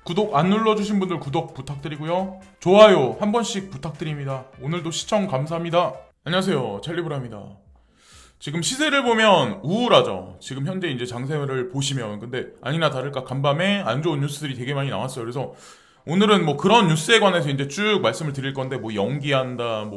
구독 안 눌러주신 분들 구독 부탁드리고요. 좋아요 한 번씩 부탁드립니다. 오늘도 시청 감사합니다. 안녕하세요, 찰리브라입니다. 지금 시세를 보면 우울하죠. 지금 현재 이제 장세를 보시면. 근데 아니나 다를까 간밤에 안 좋은 뉴스들이 되게 많이 나왔어요. 그래서 오늘은 뭐 그런 뉴스에 관해서 이제 쭉 말씀을 드릴 건데, 뭐 연기한다,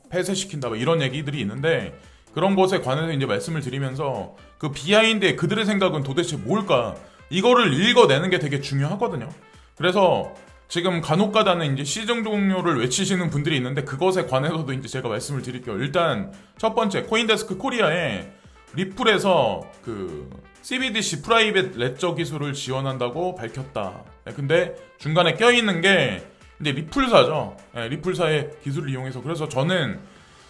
폐쇄시킨다, 뭐 이런 얘기들이 있는데, 그런 것에 관해서 이제 말씀을 드리면서 그 비하인드의 그들의 생각은 도대체 뭘까? 이거를 읽어내는 게 되게 중요하거든요. 그래서 지금 간혹가다는 이제 시정 종료를 외치시는 분들이 있는데, 그것에 관해서도 이제 제가 말씀을 드릴게요. 일단 첫 번째, 코인데스크 코리아에 리플에서 그 CBDC 프라이빗 레저 기술을 지원한다고 밝혔다. 근데 중간에 껴있는 게 이제 리플사죠. 리플사의 기술을 이용해서. 그래서 저는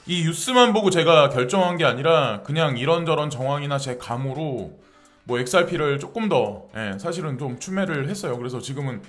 이 뉴스만 보고 제가 결정한 게 아니라 그냥 이런저런 정황이나 제 감으로 뭐 XRP를 조금 더 사실은 좀 추매를 했어요. 그래서 지금은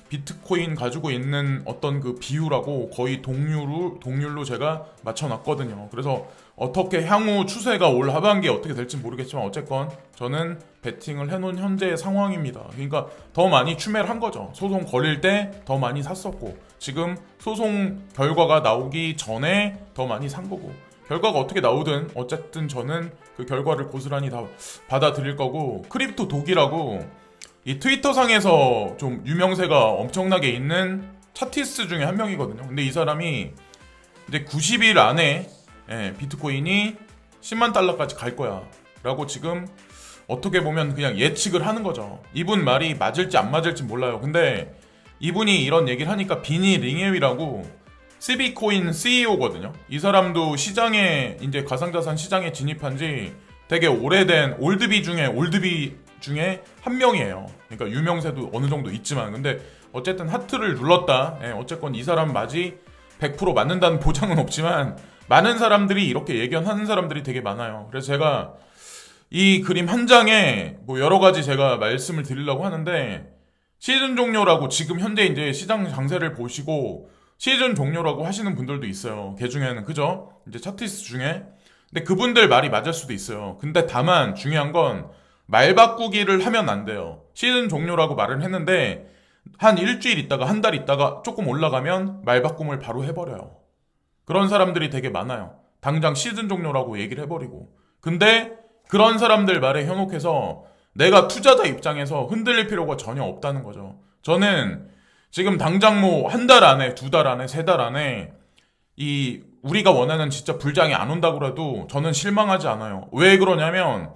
비트코인 가지고 있는 어떤 그 비율하고 거의 동률로 제가 맞춰놨거든요. 그래서 어떻게 향후 추세가 올 하반기에 어떻게 될지 모르겠지만 어쨌건 저는 베팅을 해놓은 현재의 상황입니다. 그러니까 더 많이 추매를 한 거죠. 소송 걸릴 때 더 많이 샀었고, 지금 소송 결과가 나오기 전에 더 많이 산 거고, 결과가 어떻게 나오든 어쨌든 저는 그 결과를 고스란히 다 받아들일 거고, 크립토 독이라고 이 트위터상에서 좀 유명세가 엄청나게 있는 차티스트 중에 한 명이거든요. 근데 이 사람이 이제 90일 안에 비트코인이 10만 달러까지 갈 거야 라고 지금 어떻게 보면 그냥 예측을 하는 거죠. 이분 말이 맞을지 안 맞을지 몰라요. 근데 이분이 이런 얘기를 하니까 비니 링에위라고 시비코인 CEO거든요. 이 사람도 시장에, 이제 가상자산 시장에 진입한 지 되게 오래된 올드비 중에 한 명이에요. 그러니까 유명세도 어느 정도 있지만, 근데 어쨌든 하트를 눌렀다. 어쨌건 이 사람 맞이 100% 맞는다는 보장은 없지만 많은 사람들이 이렇게 예견하는 사람들이 되게 많아요. 그래서 제가 이 그림 한 장에 뭐 여러 가지 제가 말씀을 드리려고 하는데, 시즌 종료라고 지금 현재 이제 시장 장세를 보시고 시즌 종료라고 하시는 분들도 있어요. 그 중에는, 그죠? 이제 차티스트 중에. 근데 그분들 말이 맞을 수도 있어요. 근데 다만 중요한 건 말 바꾸기를 하면 안 돼요. 시즌 종료라고 말을 했는데 한 일주일 있다가 한 달 있다가 조금 올라가면 말 바꿈을 바로 해버려요. 그런 사람들이 되게 많아요. 당장 시즌 종료라고 얘기를 해버리고. 근데 그런 사람들 말에 현혹해서 내가 투자자 입장에서 흔들릴 필요가 전혀 없다는 거죠. 저는 지금 당장 뭐 한 달 안에, 두 달 안에, 세 달 안에 이 우리가 원하는 진짜 불장이 안 온다고 해도 저는 실망하지 않아요. 왜 그러냐면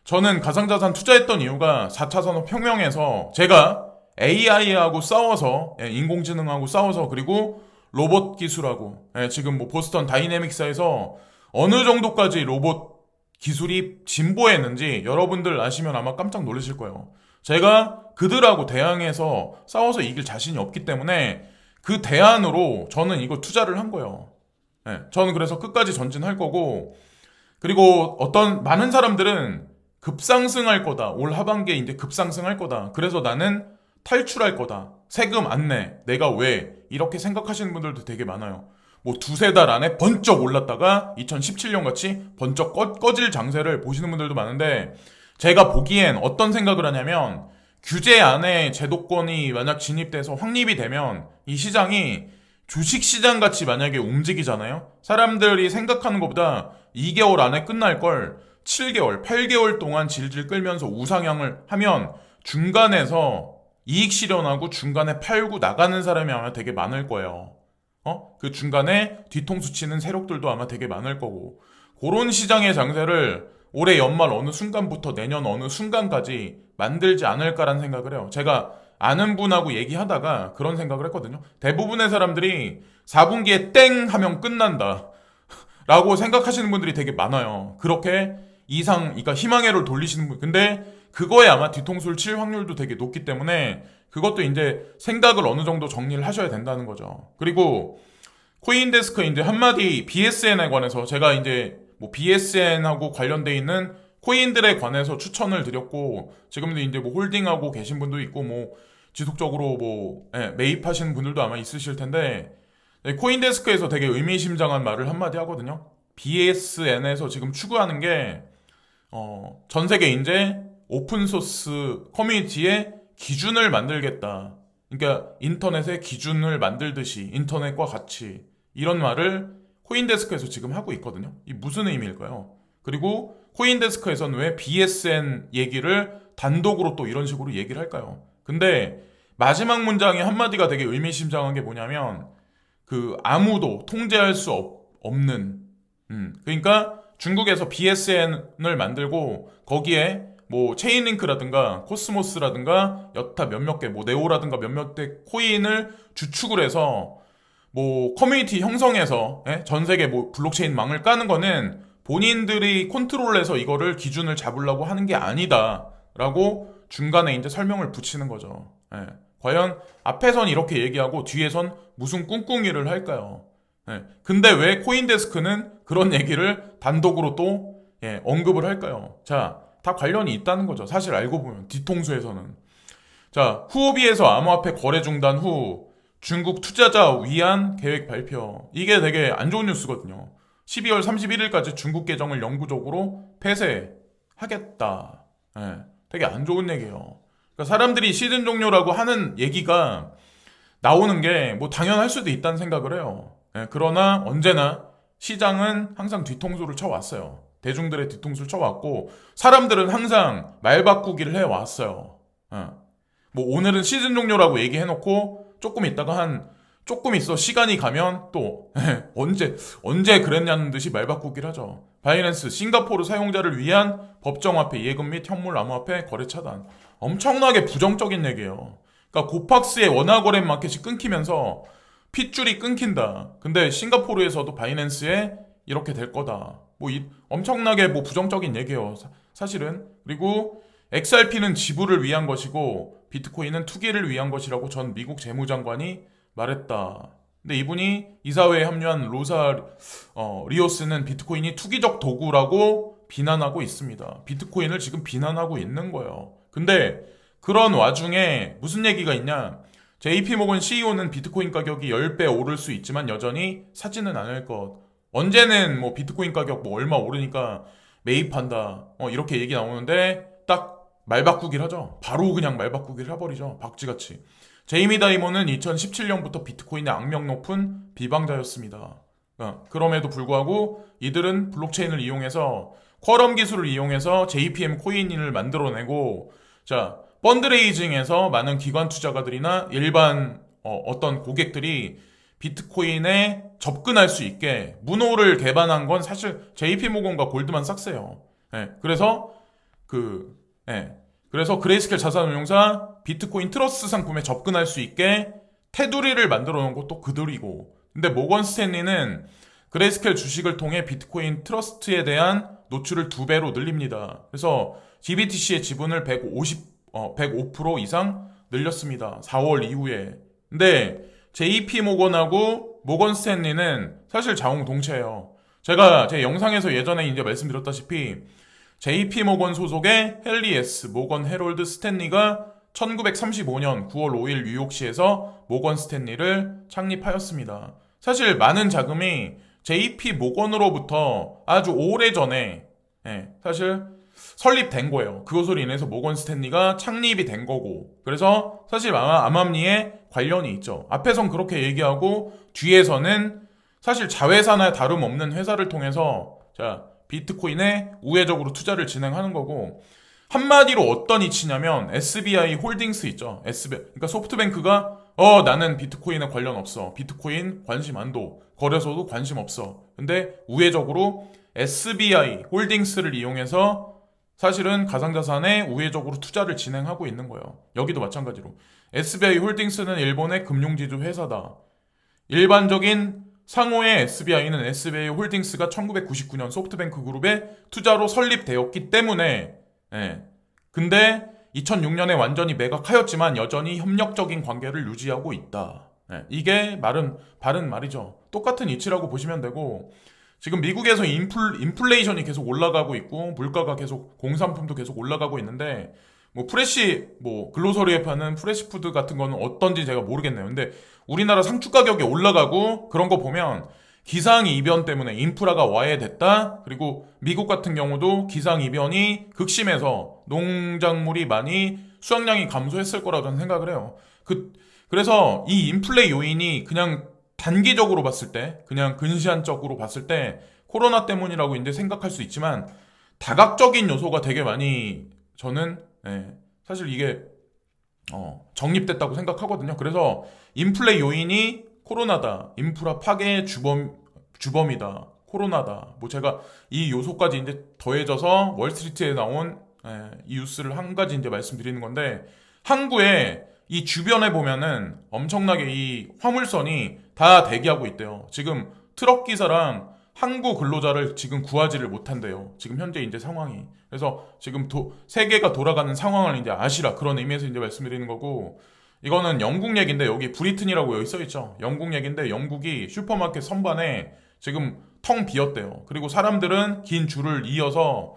저는 가상자산 투자했던 이유가 4차 산업혁명에서 제가 AI하고 싸워서, 인공지능하고 싸워서, 그리고 로봇 기술하고, 지금 뭐 보스턴 다이내믹스에서 어느 정도까지 로봇 기술이 진보했는지 여러분들 아시면 아마 깜짝 놀라실 거예요. 제가 그들하고 대항해서 싸워서 이길 자신이 없기 때문에 그 대안으로 저는 이거 투자를 한 거예요. 저는 그래서 끝까지 전진할 거고, 그리고 많은 사람들은 급상승할 거다, 올 하반기에 이제 급상승할 거다, 그래서 나는 탈출할 거다, 세금 안 내, 내가 왜, 이렇게 생각하시는 분들도 되게 많아요. 뭐 두세 달 안에 번쩍 올랐다가 2017년 같이 번쩍 꺼질 장세를 보시는 분들도 많은데, 제가 보기엔 어떤 생각을 하냐면, 규제 안에 제도권이 만약 진입돼서 확립이 되면 이 시장이 주식시장 같이 만약에 움직이잖아요. 사람들이 생각하는 것보다 2개월 안에 끝날 걸 7개월, 8개월 동안 질질 끌면서 우상향을 하면 중간에서 이익 실현하고 중간에 팔고 나가는 사람이 아마 되게 많을 거예요. 그 중간에 뒤통수 치는 세력들도 아마 되게 많을 거고, 그런 시장의 장세를 올해 연말 어느 순간부터 내년 어느 순간까지 만들지 않을까라는 생각을 해요. 제가 아는 분하고 얘기하다가 그런 생각을 했거든요. 대부분의 사람들이 4분기에 땡 하면 끝난다 라고 생각하시는 분들이 되게 많아요. 그렇게 그러니까 희망회로를 돌리시는 분. 근데 그거에 아마 뒤통수를 칠 확률도 되게 높기 때문에 그것도 이제 생각을 어느 정도 정리를 하셔야 된다는 거죠. 그리고 코인데스크 이제 한마디 BSN에 관해서 제가 이제 뭐 BSN하고 관련돼 있는 코인들에 관해서 추천을 드렸고, 지금도 이제 뭐 홀딩하고 계신 분도 있고, 뭐 지속적으로 매입하시는 분들도 아마 있으실 텐데, 코인데스크에서 되게 의미심장한 말을 한마디 하거든요. BSN에서 지금 추구하는 게 전 세계 이제 오픈소스 커뮤니티의 기준을 만들겠다. 그러니까 인터넷의 기준을 만들듯이 인터넷과 같이 이런 말을 코인데스크에서 지금 하고 있거든요. 이 무슨 의미일까요? 그리고 코인데스크에서는 왜 BSN 얘기를 단독으로 또 이런 식으로 얘기를 할까요? 근데 마지막 문장의 한마디가 되게 의미심장한 게 뭐냐면 그 아무도 통제할 수 없는 그러니까 중국에서 BSN을 만들고 거기에 뭐 체인링크라든가 코스모스라든가 여타 몇몇 개 뭐 네오라든가 몇몇 개 코인을 주축을 해서 뭐 커뮤니티 형성해서 전 세계 뭐 블록체인 망을 까는 거는 본인들이 컨트롤해서 이거를 기준을 잡으려고 하는 게 아니다라고 중간에 이제 설명을 붙이는 거죠. 과연 앞에선 이렇게 얘기하고 뒤에선 무슨 꿍꿍이를 할까요? 근데 왜 코인데스크는 그런 얘기를 단독으로 또 언급을 할까요? 자, 다 관련이 있다는 거죠. 사실 알고 보면 뒤통수에서는. 자, 후오비에서 암호화폐 거래 중단 후 중국 투자자 위안 계획 발표. 이게 되게 안 좋은 뉴스거든요. 12월 31일까지 중국 계정을 영구적으로 폐쇄하겠다. 되게 안 좋은 얘기예요. 그러니까 사람들이 시즌 종료라고 하는 얘기가 나오는 게 뭐 당연할 수도 있다는 생각을 해요. 그러나 언제나 시장은 항상 뒤통수를 쳐왔어요. 대중들의 뒤통수를 쳐왔고 사람들은 항상 말 바꾸기를 해왔어요. 뭐 오늘은 시즌 종료라고 얘기해놓고 조금 있다가 조금 있어 시간이 가면 또 언제 그랬냐는 듯이 말 바꾸기를 하죠. 바이낸스 싱가포르 사용자를 위한 법정화폐 예금 및 현물 암호화폐 거래 차단. 엄청나게 부정적인 얘기예요. 그러니까 고팍스의 원화거래 마켓이 끊기면서 핏줄이 끊긴다. 근데 싱가포르에서도 바이낸스에 이렇게 될 거다. 엄청나게 부정적인 얘기예요. 사실은. 그리고 XRP는 지불을 위한 것이고 비트코인은 투기를 위한 것이라고 전 미국 재무장관이 말했다. 근데 이분이 이사회에 합류한 리오스는 비트코인이 투기적 도구라고 비난하고 있습니다. 비트코인을 지금 비난하고 있는 거예요. 근데 그런 와중에 무슨 얘기가 있냐? JP모건 CEO는 비트코인 가격이 10배 오를 수 있지만 여전히 사지는 않을 것. 언제는 비트코인 가격 얼마 오르니까 매입한다. 이렇게 얘기 나오는데 딱 말 바꾸기를 하죠. 바로 그냥 말 바꾸기를 해버리죠. 박쥐같이. 제이미 다이먼은 2017년부터 비트코인의 악명 높은 비방자였습니다. 그럼에도 불구하고 이들은 블록체인을 이용해서 쿼럼 기술을 이용해서 JPM 코인을 만들어내고 자 펀드레이징에서 많은 기관 투자가들이나 일반 어떤 고객들이 비트코인에 접근할 수 있게 문호를 개발한 건 사실 JP모건과 골드만삭스예요. 그래서 그레이스켈 자산운용사 비트코인 트러스트 상품에 접근할 수 있게 테두리를 만들어 놓은 것도 그들이고 근데 모건 스탠리는 그레이스켈 주식을 통해 비트코인 트러스트에 대한 노출을 2배로 늘립니다. 그래서 GBTC의 지분을 105% 이상 늘렸습니다. 4월 이후에. 근데 JP 모건하고 모건 스탠리는 사실 자웅동체예요. 제가 제 영상에서 예전에 이제 말씀드렸다시피 JP 모건 소속의 헨리 S. 모건 헤럴드 스탠리가 1935년 9월 5일 뉴욕시에서 모건 스탠리를 창립하였습니다. 사실 많은 자금이 JP 모건으로부터 아주 오래전에 사실 설립된 거예요. 그것으로 인해서 모건 스탠리가 창립이 된 거고 그래서 사실 암암리에 관련이 있죠. 앞에선 그렇게 얘기하고 뒤에서는 사실 자회사나 다름없는 회사를 통해서 비트코인에 우회적으로 투자를 진행하는 거고 한마디로 어떤 이치냐면 SBI 홀딩스 있죠. 그러니까 소프트뱅크가 나는 비트코인에 관련 없어. 비트코인 관심 안 둬. 거래소도 관심 없어. 근데 우회적으로 SBI 홀딩스를 이용해서 사실은 가상자산에 우회적으로 투자를 진행하고 있는 거예요. 여기도 마찬가지로. SBI 홀딩스는 일본의 금융지주 회사다. 일반적인 상호의 SBI는 SBI 홀딩스가 1999년 소프트뱅크 그룹의 투자로 설립되었기 때문에 근데 2006년에 완전히 매각하였지만 여전히 협력적인 관계를 유지하고 있다. 이게 바른 말이죠. 똑같은 이치라고 보시면 되고 지금 미국에서 인플레이션이 계속 올라가고 있고 물가가 계속 공산품도 계속 올라가고 있는데 글로서리에 파는 프레시푸드 같은 거는 어떤지 제가 모르겠네요. 근데 우리나라 상추 가격이 올라가고 그런 거 보면 기상이변 때문에 인프라가 와해됐다. 그리고 미국 같은 경우도 기상이변이 극심해서 농작물이 많이 수확량이 감소했을 거라고 저는 생각을 해요. 그래서 이 인플레 요인이 그냥 단기적으로 봤을 때, 그냥 근시안적으로 봤을 때 코로나 때문이라고 이제 생각할 수 있지만 다각적인 요소가 되게 많이 저는 사실 이게 정립됐다고 생각하거든요. 그래서 인플레 요인이 코로나다, 인프라 파괴의 주범이다, 코로나다. 뭐 제가 이 요소까지 이제 더해져서 월스트리트에 나온 이 뉴스를 한 가지 이제 말씀드리는 건데, 항구에 이 주변에 보면은 엄청나게 이 화물선이 다 대기하고 있대요. 지금 트럭 기사랑 항구 근로자를 지금 구하지를 못한대요. 지금 현재 이제 상황이. 그래서 지금 세계가 돌아가는 상황을 이제 아시라, 그런 의미에서 이제 말씀드리는 거고, 이거는 영국 얘기인데 여기 브리튼이라고 여기 써있죠. 영국 얘기인데 영국이 슈퍼마켓 선반에 지금 텅 비었대요. 그리고 사람들은 긴 줄을 이어서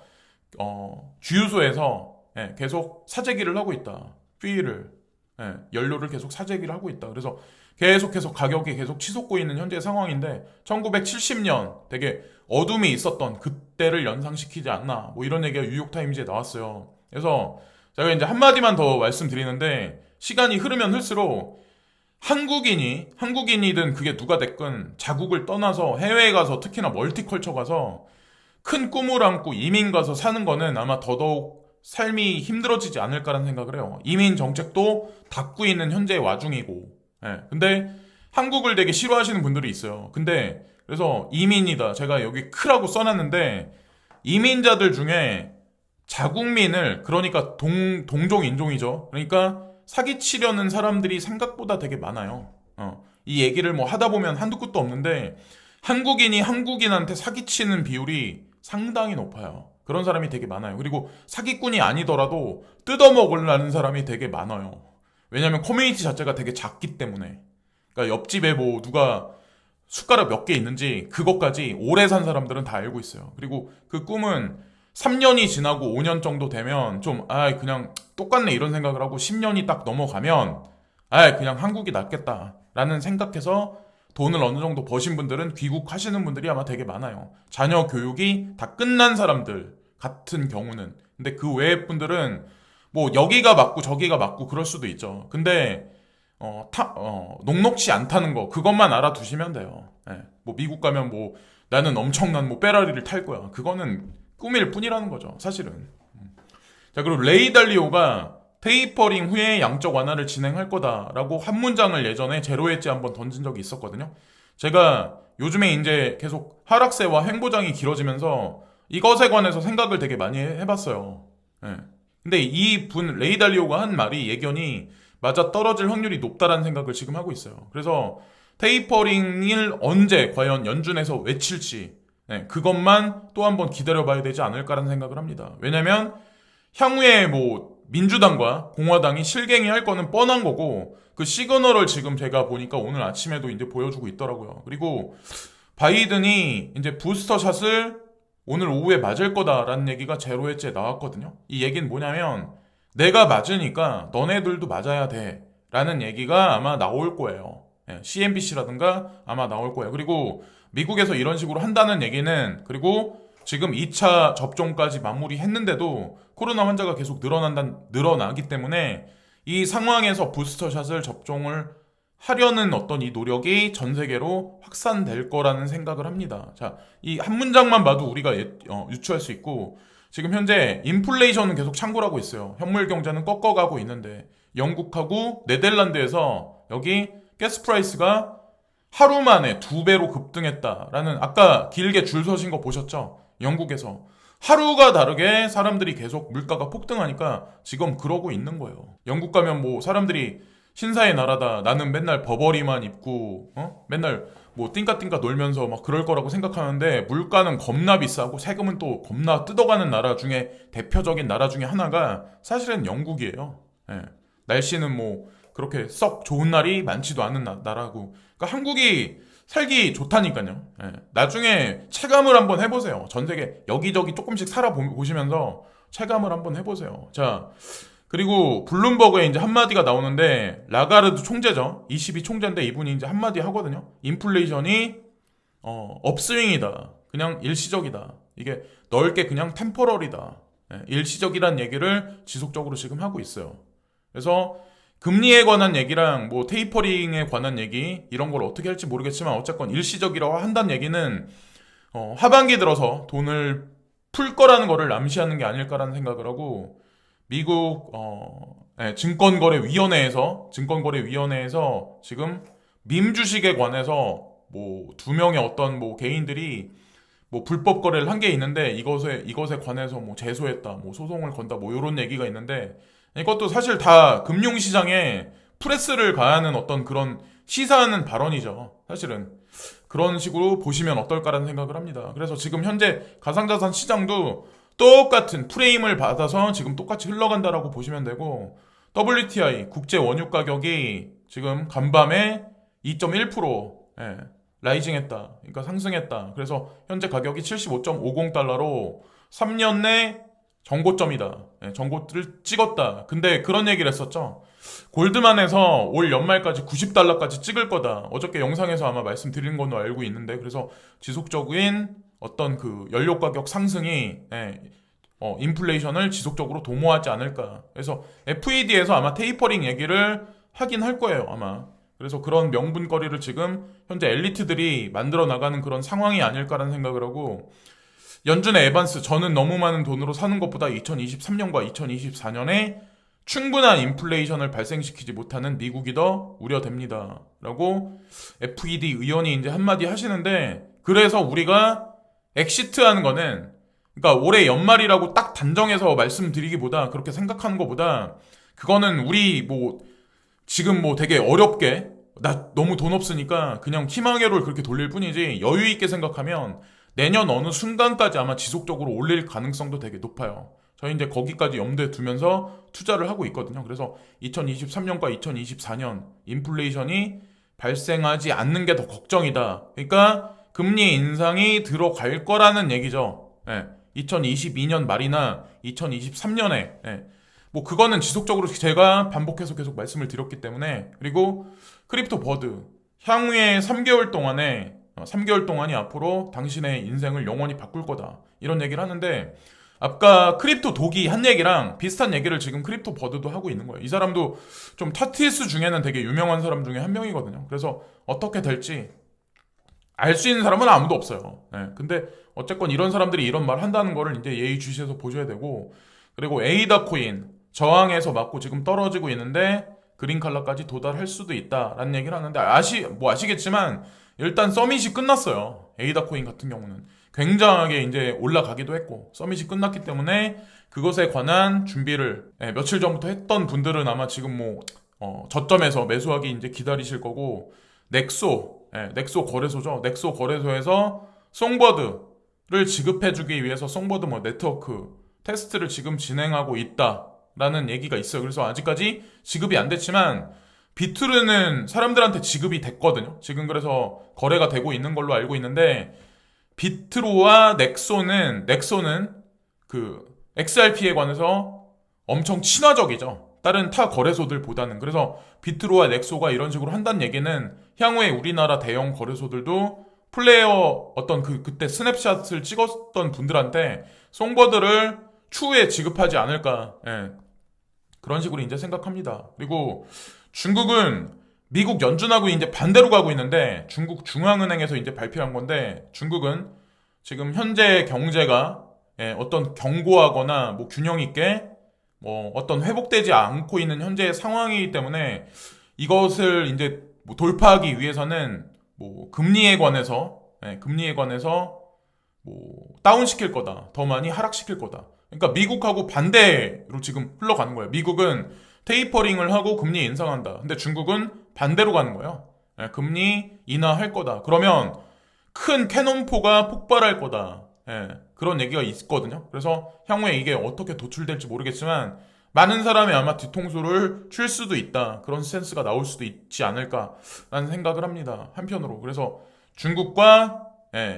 주유소에서 계속 사재기를 하고 있다. 휘를 연료를 계속 사재기를 하고 있다. 그래서 계속해서 가격이 계속 치솟고 있는 현재 상황인데 1970년 되게 어둠이 있었던 그때를 연상시키지 않나, 뭐 이런 얘기가 뉴욕타임즈에 나왔어요. 그래서 제가 이제 한마디만 더 말씀드리는데, 시간이 흐르면 흘수록 한국인이든 그게 누가 됐건 자국을 떠나서 해외에 가서, 특히나 멀티컬처 가서 큰 꿈을 안고 이민 가서 사는 거는 아마 더더욱 삶이 힘들어지지 않을까라는 생각을 해요. 이민 정책도 닫고 있는 현재 와중이고, 근데 한국을 되게 싫어하시는 분들이 있어요. 근데 그래서 이민이다, 제가 여기 크라고 써놨는데, 이민자들 중에 자국민을, 그러니까 동종 인종이죠. 그러니까 사기치려는 사람들이 생각보다 되게 많아요. 이 얘기를 뭐 하다 보면 한두 끝도 없는데, 한국인이 한국인한테 사기치는 비율이 상당히 높아요. 그런 사람이 되게 많아요. 그리고 사기꾼이 아니더라도 뜯어먹으려는 사람이 되게 많아요. 왜냐면 커뮤니티 자체가 되게 작기 때문에. 그러니까 옆집에 뭐 누가 숟가락 몇 개 있는지 그것까지 오래 산 사람들은 다 알고 있어요. 그리고 그 꿈은 3년이 지나고 5년 정도 되면 좀 그냥 똑같네 이런 생각을 하고, 10년이 딱 넘어가면 그냥 한국이 낫겠다 라는 생각해서 돈을 어느 정도 버신 분들은 귀국하시는 분들이 아마 되게 많아요. 자녀 교육이 다 끝난 사람들 같은 경우는. 근데 그 외의 분들은 뭐 여기가 맞고 저기가 맞고 그럴 수도 있죠. 근데 녹록치 않다는 거, 그것만 알아두시면 돼요. 뭐 미국 가면 뭐 나는 엄청난 뭐 페라리를 탈 거야, 그거는 꿈일 뿐이라는 거죠, 사실은. 자, 그리고 레이 달리오가 테이퍼링 후에 양적 완화를 진행할 거다라고 한 문장을 예전에 제로엣지 한번 던진 적이 있었거든요. 제가 요즘에 이제 계속 하락세와 횡보장이 길어지면서 이것에 관해서 생각을 되게 많이 해봤어요. 근데 레이 달리오가 한 말이, 예견이 맞아 떨어질 확률이 높다라는 생각을 지금 하고 있어요. 그래서 테이퍼링을 언제 과연 연준에서 외칠지, 그것만 또 한번 기다려봐야 되지 않을까라는 생각을 합니다. 왜냐면 향후에 뭐 민주당과 공화당이 실갱이 할 거는 뻔한 거고, 그 시그널을 지금 제가 보니까 오늘 아침에도 이제 보여주고 있더라고요. 그리고 바이든이 이제 부스터 샷을 오늘 오후에 맞을 거다라는 얘기가 제로엣지에 나왔거든요. 이 얘기는 뭐냐면, 내가 맞으니까 너네들도 맞아야 돼 라는 얘기가 아마 나올 거예요. CNBC라든가 아마 나올 거예요. 그리고 미국에서 이런 식으로 한다는 얘기는, 그리고 지금 2차 접종까지 마무리했는데도 코로나 환자가 계속 늘어나기 때문에 이 상황에서 부스터샷을 접종을 하려는 어떤 이 노력이 전 세계로 확산될 거라는 생각을 합니다. 자, 이 한 문장만 봐도 우리가 유추할 수 있고, 지금 현재 인플레이션은 계속 창궐하고 있어요. 현물 경제는 꺾어가고 있는데, 영국하고 네덜란드에서 여기 가스 프라이스가 하루 만에 2배로 급등했다라는, 아까 길게 줄 서신 거 보셨죠? 영국에서 하루가 다르게 사람들이 계속 물가가 폭등하니까 지금 그러고 있는 거예요. 영국 가면 뭐 사람들이 신사의 나라다, 나는 맨날 버버리만 입고 맨날 뭐 띵까띵까 놀면서 막 그럴 거라고 생각하는데, 물가는 겁나 비싸고 세금은 또 겁나 뜯어가는 나라 중에 대표적인 나라 중에 하나가 사실은 영국이에요. 날씨는 뭐 그렇게 썩 좋은 날이 많지도 않은 나라고. 그러니까 한국이 살기 좋다니까요. 나중에 체감을 한번 해보세요. 전 세계 여기저기 조금씩 살아보시면서 체감을 한번 해보세요. 자, 그리고 블룸버그에 이제 한마디가 나오는데, 라가르드 총재죠. ECB 총재인데 이분이 이제 한마디 하거든요. 인플레이션이 업스윙이다. 그냥 일시적이다. 이게 넓게 그냥 템포럴이다. 일시적이란 얘기를 지속적으로 지금 하고 있어요. 그래서 금리에 관한 얘기랑 뭐 테이퍼링에 관한 얘기 이런 걸 어떻게 할지 모르겠지만 어쨌건 일시적이라고 한다는 얘기는 하반기 들어서 돈을 풀 거라는 거를 암시하는 게 아닐까라는 생각을 하고 미국 증권거래위원회에서 지금 밈 주식에 관해서 뭐 두 명의 어떤 뭐 개인들이 뭐 불법 거래를 한 게 있는데 이것에 관해서 뭐 제소했다, 뭐 소송을 건다, 뭐 이런 얘기가 있는데 이것도 사실 다 금융시장에 프레스를 가하는 어떤 그런 시사하는 발언이죠. 사실은 그런 식으로 보시면 어떨까라는 생각을 합니다. 그래서 지금 현재 가상자산 시장도 똑같은 프레임을 받아서 지금 똑같이 흘러간다라고 보시면 되고 WTI 국제 원유 가격이 지금 간밤에 2.1% 라이징했다. 그러니까 상승했다. 그래서 현재 가격이 75.50달러로 3년 내 정고점이다. 정고를 찍었다. 근데 그런 얘기를 했었죠. 골드만에서 올 연말까지 90달러까지 찍을 거다. 어저께 영상에서 아마 말씀드린 걸로 알고 있는데 그래서 지속적인 어떤 그 연료 가격 상승이 인플레이션을 지속적으로 도모하지 않을까. 그래서 FED에서 아마 테이퍼링 얘기를 하긴 할 거예요. 아마. 그래서 그런 명분거리를 지금 현재 엘리트들이 만들어 나가는 그런 상황이 아닐까라는 생각을 하고 연준의 에반스 저는 너무 많은 돈으로 사는 것보다 2023년과 2024년에 충분한 인플레이션을 발생시키지 못하는 미국이 더 우려됩니다. 라고 FED 의원이 이제 한마디 하시는데 그래서 우리가 엑시트하는 거는 그러니까 올해 연말이라고 딱 단정해서 말씀드리기보다 그렇게 생각하는 것보다 그거는 우리 뭐 지금 뭐 되게 어렵게 나 너무 돈 없으니까 그냥 희망회로를 그렇게 돌릴 뿐이지 여유 있게 생각하면 내년 어느 순간까지 아마 지속적으로 올릴 가능성도 되게 높아요. 저희 이제 거기까지 염두에 두면서 투자를 하고 있거든요. 그래서 2023년과 2024년 인플레이션이 발생하지 않는 게 더 걱정이다. 그러니까 금리 인상이 들어갈 거라는 얘기죠. 2022년 말이나 2023년에 뭐 그거는 지속적으로 제가 반복해서 계속 말씀을 드렸기 때문에 그리고 크립토 버드 향후에 3개월 동안이 앞으로 당신의 인생을 영원히 바꿀 거다 이런 얘기를 하는데 아까 크립토 독이 한 얘기랑 비슷한 얘기를 지금 크립토 버드도 하고 있는 거예요. 이 사람도 좀 타티스 중에는 되게 유명한 사람 중에 한 명이거든요. 그래서 어떻게 될지 알 수 있는 사람은 아무도 없어요. 근데 어쨌건 이런 사람들이 이런 말 한다는 거를 이제 예의주시해서 보셔야 되고 그리고 에이다 코인 저항에서 맞고 지금 떨어지고 있는데 그린 칼라까지 도달할 수도 있다라는 얘기를 하는데 아시겠지만 일단 서밋이 끝났어요. 에이다 코인 같은 경우는 굉장하게 이제 올라가기도 했고 서밋이 끝났기 때문에 그것에 관한 준비를 며칠 전부터 했던 분들은 아마 지금 뭐 저점에서 매수하기 이제 기다리실 거고 넥소 거래소죠. 넥소 거래소에서 송버드를 지급해주기 위해서 송버드 뭐 네트워크 테스트를 지금 진행하고 있다라는 얘기가 있어요. 그래서 아직까지 지급이 안 됐지만 비트르는 사람들한테 지급이 됐거든요. 지금 그래서 거래가 되고 있는 걸로 알고 있는데 비트로와 넥소는 그 XRP에 관해서 엄청 친화적이죠. 다른 타 거래소들보다는. 그래서 비트로와 넥소가 이런 식으로 한다는 얘기는 향후에 우리나라 대형 거래소들도 플레이어 어떤 그때 스냅샷을 찍었던 분들한테 송버드를 추후에 지급하지 않을까. 그런 식으로 이제 생각합니다. 그리고 중국은 미국 연준하고 이제 반대로 가고 있는데 중국 중앙은행에서 이제 발표한 건데 중국은 지금 현재 경제가 어떤 견고하거나 뭐 균형 있게 뭐 어떤 회복되지 않고 있는 현재의 상황이기 때문에 이것을 이제 뭐 돌파하기 위해서는 뭐 금리에 관해서 뭐 다운시킬 거다. 더 많이 하락시킬 거다. 그러니까 미국하고 반대로 지금 흘러가는 거예요. 미국은 테이퍼링을 하고 금리 인상한다. 근데 중국은 반대로 가는 거예요. 금리 인하할 거다. 그러면 큰 캐논포가 폭발할 거다. 그런 얘기가 있거든요. 그래서 향후에 이게 어떻게 도출될지 모르겠지만 많은 사람이 아마 뒤통수를 칠 수도 있다. 그런 센스가 나올 수도 있지 않을까라는 생각을 합니다. 한편으로. 그래서 중국과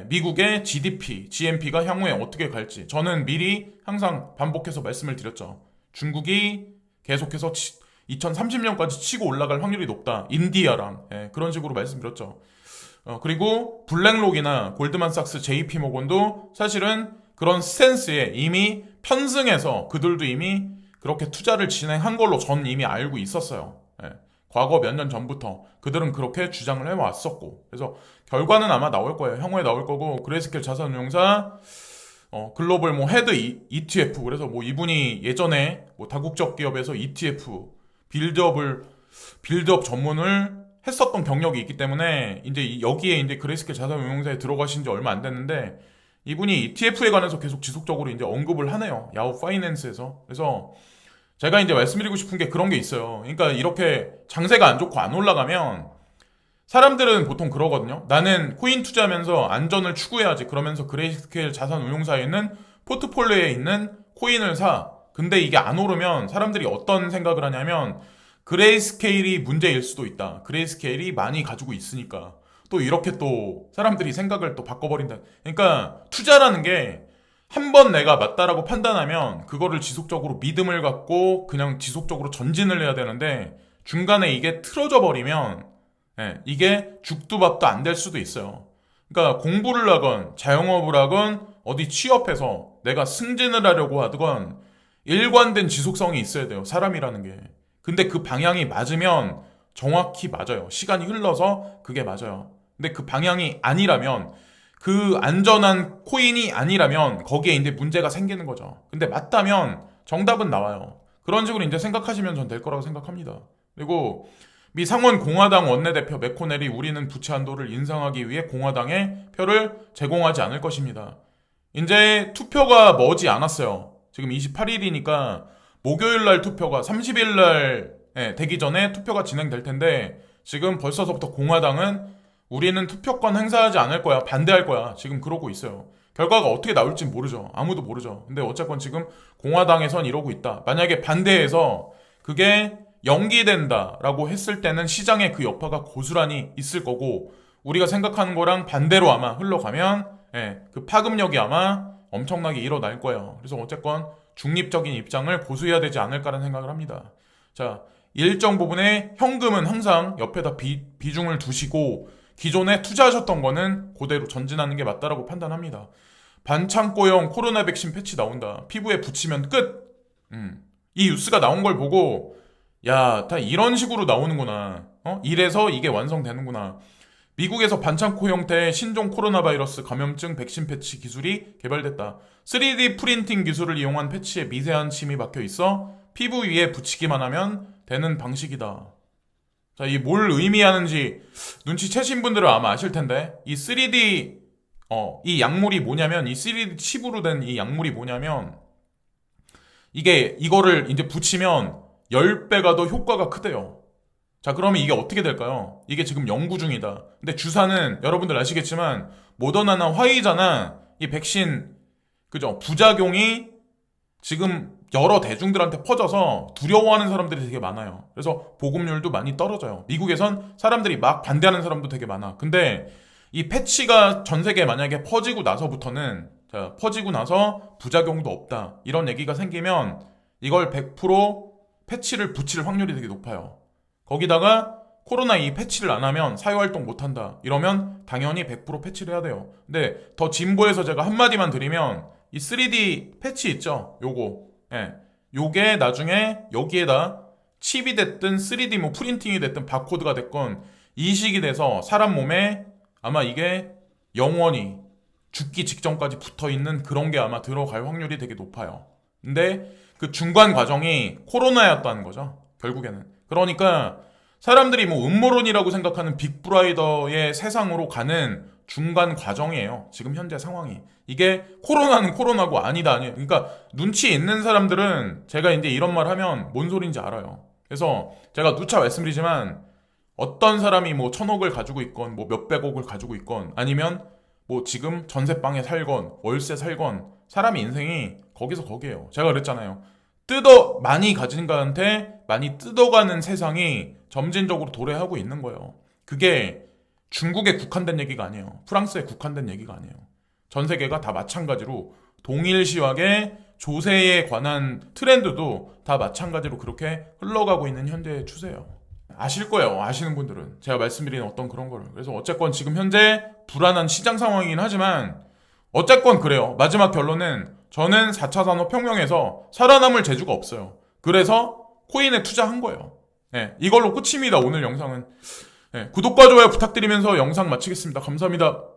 미국의 GDP, GNP가 향후에 어떻게 갈지 저는 미리 항상 반복해서 말씀을 드렸죠. 중국이 계속해서 2030년까지 치고 올라갈 확률이 높다. 인디아랑 그런 식으로 말씀드렸죠. 그리고 블랙록이나 골드만삭스, JP모건도 사실은 그런 스탠스에 이미 편승해서 그들도 이미 그렇게 투자를 진행한 걸로 전 이미 알고 있었어요. 과거 몇 년 전부터 그들은 그렇게 주장을 해왔었고, 그래서 결과는 아마 나올 거예요. 향후에 나올 거고, 그레이스케일 자산운용사 글로벌 뭐 헤드 ETF, 그래서 뭐 이분이 예전에 뭐 다국적 기업에서 ETF 빌드업 전문을 했었던 경력이 있기 때문에 이제 여기에 이제 그레이스케일 자산운용사에 들어가신 지 얼마 안 됐는데, 이분이 ETF에 관해서 계속 지속적으로 이제 언급을 하네요. 야후 파이낸스에서. 그래서 제가 이제 말씀드리고 싶은 게 그런 게 있어요. 그러니까 이렇게 장세가 안 좋고 안 올라가면 사람들은 보통 그러거든요. 나는 코인 투자하면서 안전을 추구해야지. 그러면서 그레이스케일 자산운용사에 있는 포트폴리오에 있는 코인을 사. 근데 이게 안 오르면 사람들이 어떤 생각을 하냐면 그레이스케일이 문제일 수도 있다. 그레이스케일이 많이 가지고 있으니까. 또 이렇게 또 사람들이 생각을 또 바꿔버린다. 그러니까 투자라는 게 한 번 내가 맞다라고 판단하면 그거를 지속적으로 믿음을 갖고 그냥 지속적으로 전진을 해야 되는데, 중간에 이게 틀어져 버리면 이게 죽도 밥도 안 될 수도 있어요. 그러니까 공부를 하건 자영업을 하건 어디 취업해서 내가 승진을 하려고 하건 일관된 지속성이 있어야 돼요. 사람이라는 게. 근데 그 방향이 맞으면 정확히 맞아요. 시간이 흘러서 그게 맞아요. 근데 그 방향이 아니라면, 그 안전한 코인이 아니라면 거기에 이제 문제가 생기는 거죠. 근데 맞다면 정답은 나와요. 그런 식으로 이제 생각하시면 전 될 거라고 생각합니다. 그리고 미 상원 공화당 원내대표 맥코넬이 우리는 부채 한도를 인상하기 위해 공화당에 표를 제공하지 않을 것입니다. 이제 투표가 머지 않았어요. 지금 28일이니까 목요일 날 투표가 30일 날 되기 전에 투표가 진행될 텐데, 지금 벌써부터 공화당은 우리는 투표권 행사하지 않을 거야, 반대할 거야, 지금 그러고 있어요. 결과가 어떻게 나올지 모르죠. 아무도 모르죠. 근데 어쨌건 지금 공화당에선 이러고 있다. 만약에 반대해서 그게 연기된다라고 했을 때는 시장에 그 여파가 고스란히 있을 거고, 우리가 생각하는 거랑 반대로 아마 흘러가면 그 파급력이 아마 엄청나게 일어날 거예요. 그래서 어쨌건 중립적인 입장을 고수해야 되지 않을까라는 생각을 합니다. 자, 일정 부분의 현금은 항상 옆에다 비중을 두시고, 기존에 투자하셨던 거는 그대로 전진하는 게 맞다라고 판단합니다. 반창고용 코로나 백신 패치 나온다. 피부에 붙이면 끝. 이 뉴스가 나온 걸 보고, 야, 다 이런 식으로 나오는구나. 이래서 이게 완성되는구나. 미국에서 반창고 형태의 신종 코로나 바이러스 감염증 백신 패치 기술이 개발됐다. 3D 프린팅 기술을 이용한 패치에 미세한 침이 박혀 있어 피부 위에 붙이기만 하면 되는 방식이다. 자, 이 뭘 의미하는지 눈치채신 분들은 아마 아실 텐데, 이 3D 이 약물이 뭐냐면, 이 3D 칩으로 된 이 약물이 뭐냐면, 이거를 이제 붙이면 10배가 더 효과가 크대요. 자, 그러면 이게 어떻게 될까요? 이게 지금 연구 중이다. 근데 주사는 여러분들 아시겠지만 모더나나 화이자나 이 백신, 그죠? 부작용이 지금 여러 대중들한테 퍼져서 두려워하는 사람들이 되게 많아요. 그래서 보급률도 많이 떨어져요. 미국에선 사람들이 막 반대하는 사람도 되게 많아. 근데 이 패치가 전 세계에 만약에 퍼지고 나서부터는, 자, 퍼지고 나서 부작용도 없다, 이런 얘기가 생기면 이걸 100% 패치를 붙일 확률이 되게 높아요. 거기다가 코로나 이 패치를 안 하면 사회활동 못 한다, 이러면 당연히 100% 패치를 해야 돼요. 근데 더 진보해서 제가 한마디만 드리면, 이 3D 패치 있죠? 요게 나중에 여기에다 칩이 됐든 3D 뭐 프린팅이 됐든 바코드가 됐건 이식이 돼서 사람 몸에 아마 이게 영원히 죽기 직전까지 붙어있는 그런 게 아마 들어갈 확률이 되게 높아요. 근데 그 중간 과정이 코로나였다는 거죠, 결국에는. 그러니까 사람들이 뭐 음모론이라고 생각하는 빅브라이더의 세상으로 가는 중간 과정이에요, 지금 현재 상황이. 이게 코로나는 코로나고 아니다 아니에요. 그러니까 눈치 있는 사람들은 제가 이제 이런 말 하면 뭔 소린지 알아요. 그래서 제가 누차 말씀드리지만, 어떤 사람이 뭐 1,000억을 가지고 있건 뭐 몇백억을 가지고 있건 아니면 뭐 지금 전세방에 살건 월세 살건, 사람의 인생이 거기서 거기에요. 제가 그랬잖아요. 많이 가진 가한테 많이 뜯어가는 세상이 점진적으로 도래하고 있는 거예요. 그게 중국에 국한된 얘기가 아니에요. 프랑스에 국한된 얘기가 아니에요. 전 세계가 다 마찬가지로 동일시하게 조세에 관한 트렌드도 다 마찬가지로 그렇게 흘러가고 있는 현재의 추세예요. 아실 거예요, 아시는 분들은. 제가 말씀드린 어떤 그런 거를. 그래서 어쨌건 지금 현재 불안한 시장 상황이긴 하지만 어쨌건 그래요. 마지막 결론은 저는 4차 산업혁명에서 살아남을 재주가 없어요. 그래서 코인에 투자한 거예요. 예, 이걸로 끝입니다. 오늘 영상은. 예, 구독과 좋아요 부탁드리면서 영상 마치겠습니다. 감사합니다.